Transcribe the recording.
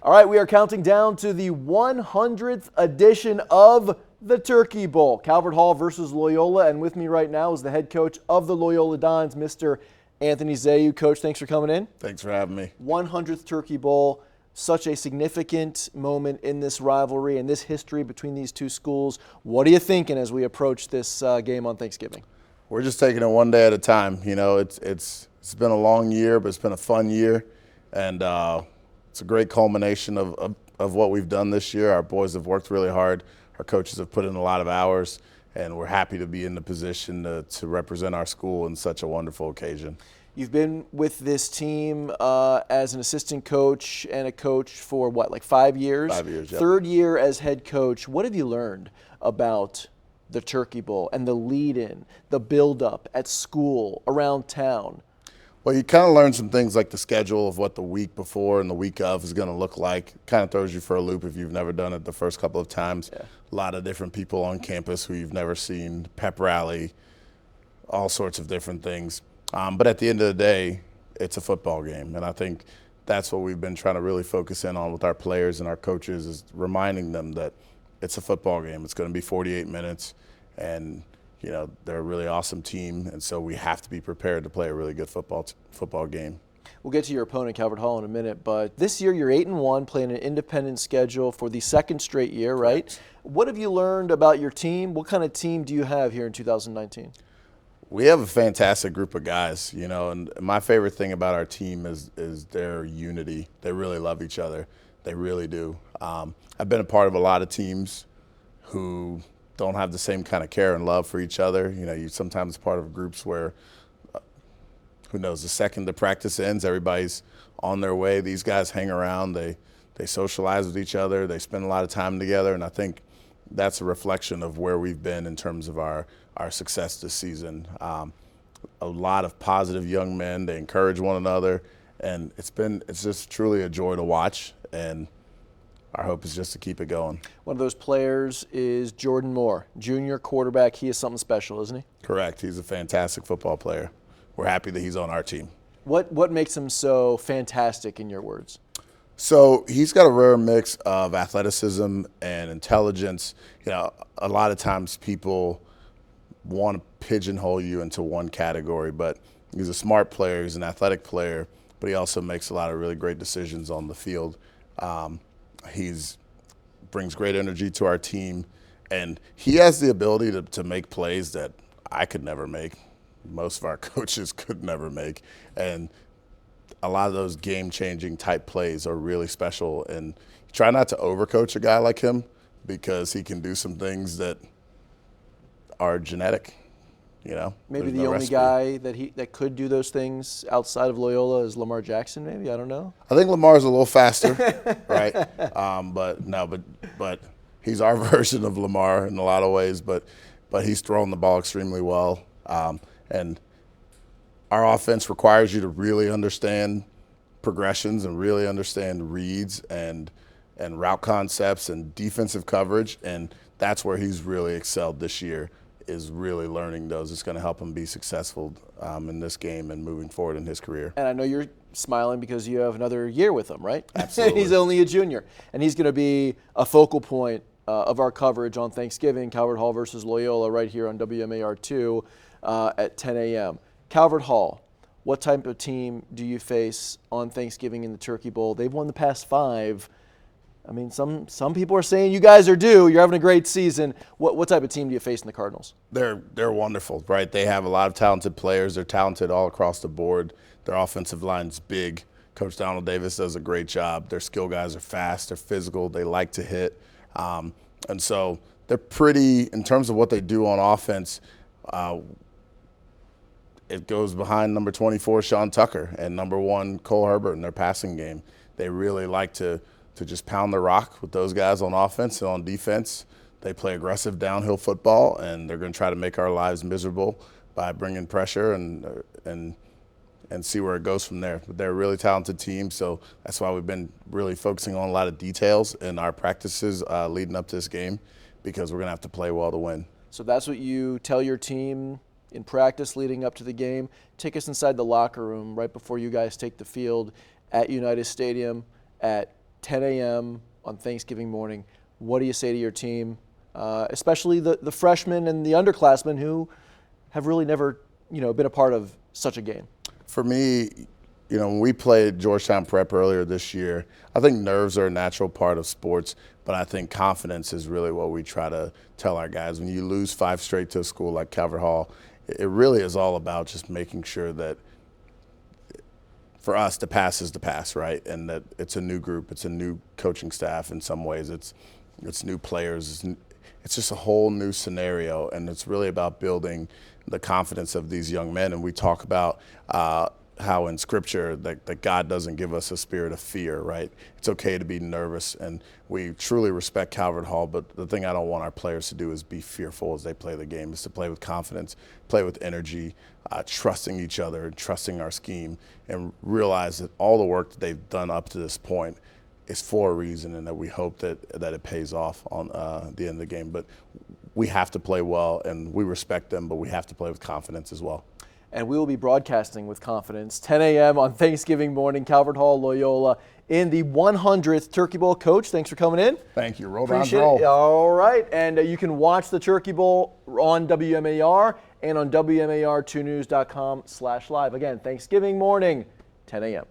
All right, we are counting down to the 100th edition of the Turkey Bowl. Calvert Hall versus Loyola, and with me right now is the head coach of the Loyola Dons, Mr. Anthony Zehyoue. Coach, thanks for coming in. Thanks for having me. 100th Turkey Bowl, such a significant moment in this rivalry and this history between these two schools. What are you thinking as we approach this game on Thanksgiving? We're just taking it one day at a time. You know, it's been a long year, but it's been a fun year, and it's a great culmination of what we've done this year. Our boys have worked really hard. Our coaches have put in a lot of hours, and we're happy to be in the position to represent our school in such a wonderful occasion. You've been with this team as an assistant coach and a coach for what, like 5 years? 5 years, yeah. Third year as head coach. What have you learned about the Turkey Bowl and the lead-in, the build-up at school, around town? Well, you kind of learn some things like the schedule of what the week before and the week of is going to look like. Kind of throws you for a loop if you've never done it the first couple of times. Yeah. A lot of different people on campus who you've never seen, pep rally, all sorts of different things. But at the end of the day, it's a football game, and I think that's what we've been trying to really focus in on with our players and our coaches, is reminding them that it's a football game. It's going to be 48 minutes, and you know, they're a really awesome team, and so we have to be prepared to play a really good football game. We'll get to your opponent, Calvert Hall, in a minute, but this year you're 8-1, playing an independent schedule for the second straight year, right? Correct. What have you learned about your team? What kind of team do you have here in 2019? We have a fantastic group of guys, you know, and my favorite thing about our team is their unity. They really love each other. They really do. I've been a part of a lot of teams who don't have the same kind of care and love for each other. You know, you sometimes part of groups where, who knows, the second the practice ends, everybody's on their way. These guys hang around, they socialize with each other, they spend a lot of time together, and I think that's a reflection of where we've been in terms of our success this season. A lot of positive young men, they encourage one another, and it's just truly a joy to watch, and our hope is just to keep it going. One of those players is Jordan Moore, junior quarterback. He is something special, isn't he? Correct. He's a fantastic football player. We're happy that he's on our team. What makes him so fantastic, in your words? So he's got a rare mix of athleticism and intelligence. You know, a lot of times people want to pigeonhole you into one category, but he's a smart player, he's an athletic player, but he also makes a lot of really great decisions on the field. He's brings great energy to our team, and he has the ability to make plays that I could never make. Most of our coaches could never make, and a lot of those game-changing type plays are really special. And try not to overcoach a guy like him, because he can do some things that are genetic. You know, Maybe there's the no only recipe. guy that could do those things outside of Loyola is Lamar Jackson. Maybe, I don't know. I think Lamar's a little faster, right? But he's our version of Lamar in a lot of ways. But he's throwing the ball extremely well, and our offense requires you to really understand progressions and really understand reads and route concepts and defensive coverage, and that's where he's really excelled this year, is really learning those. It's going to help him be successful in this game and moving forward in his career. And I know you're smiling because you have another year with him, right? Absolutely. He's only a junior, and he's going to be a focal point of our coverage on Thanksgiving, Calvert Hall versus Loyola, right here on WMAR2 at 10 a.m. Calvert Hall, what type of team do you face on Thanksgiving in the Turkey Bowl? They've won the past 5. I mean, some people are saying you guys are due. You're having a great season. What type of team do you face in the Cardinals? They're wonderful, right? They have a lot of talented players. They're talented all across the board. Their offensive line's big. Coach Donald Davis does a great job. Their skill guys are fast. They're physical. They like to hit. And so they're pretty, in terms of what they do on offense, it goes behind number 24, Sean Tucker, and number 1, Cole Herbert in their passing game. They really like to just pound the rock with those guys on offense, and on defense, they play aggressive downhill football, and they're going to try to make our lives miserable by bringing pressure and see where it goes from there. But they're a really talented team, so that's why we've been really focusing on a lot of details in our practices leading up to this game, because we're going to have to play well to win. So that's what you tell your team in practice leading up to the game. Take us inside the locker room right before you guys take the field at Unitas Stadium at 10 a.m. on Thanksgiving morning. What do you say to your team, especially the freshmen and the underclassmen who have really never, been a part of such a game? For me, when we played Georgetown Prep earlier this year, I think nerves are a natural part of sports, but I think confidence is really what we try to tell our guys. When you lose 5 straight to a school like Calvert Hall, it really is all about just making sure that for us, the pass is the pass, right? And that it's a new group, it's a new coaching staff in some ways, it's new players, it's just a whole new scenario, and it's really about building the confidence of these young men. And we talk about how in Scripture that God doesn't give us a spirit of fear, right? It's okay to be nervous, and we truly respect Calvert Hall, but the thing I don't want our players to do is be fearful as they play the game, is to play with confidence, play with energy, trusting each other, trusting our scheme, and realize that all the work that they've done up to this point is for a reason, and that we hope that it pays off on the end of the game. But we have to play well, and we respect them, but we have to play with confidence as well. And we will be broadcasting with confidence. 10 a.m. on Thanksgiving morning, Calvert Hall, Loyola, in the 100th Turkey Bowl. Coach, thanks for coming in. Thank you. Roll Appreciate it. All right. And you can watch the Turkey Bowl on WMAR and on WMAR2news.com/live. Again, Thanksgiving morning, 10 a.m.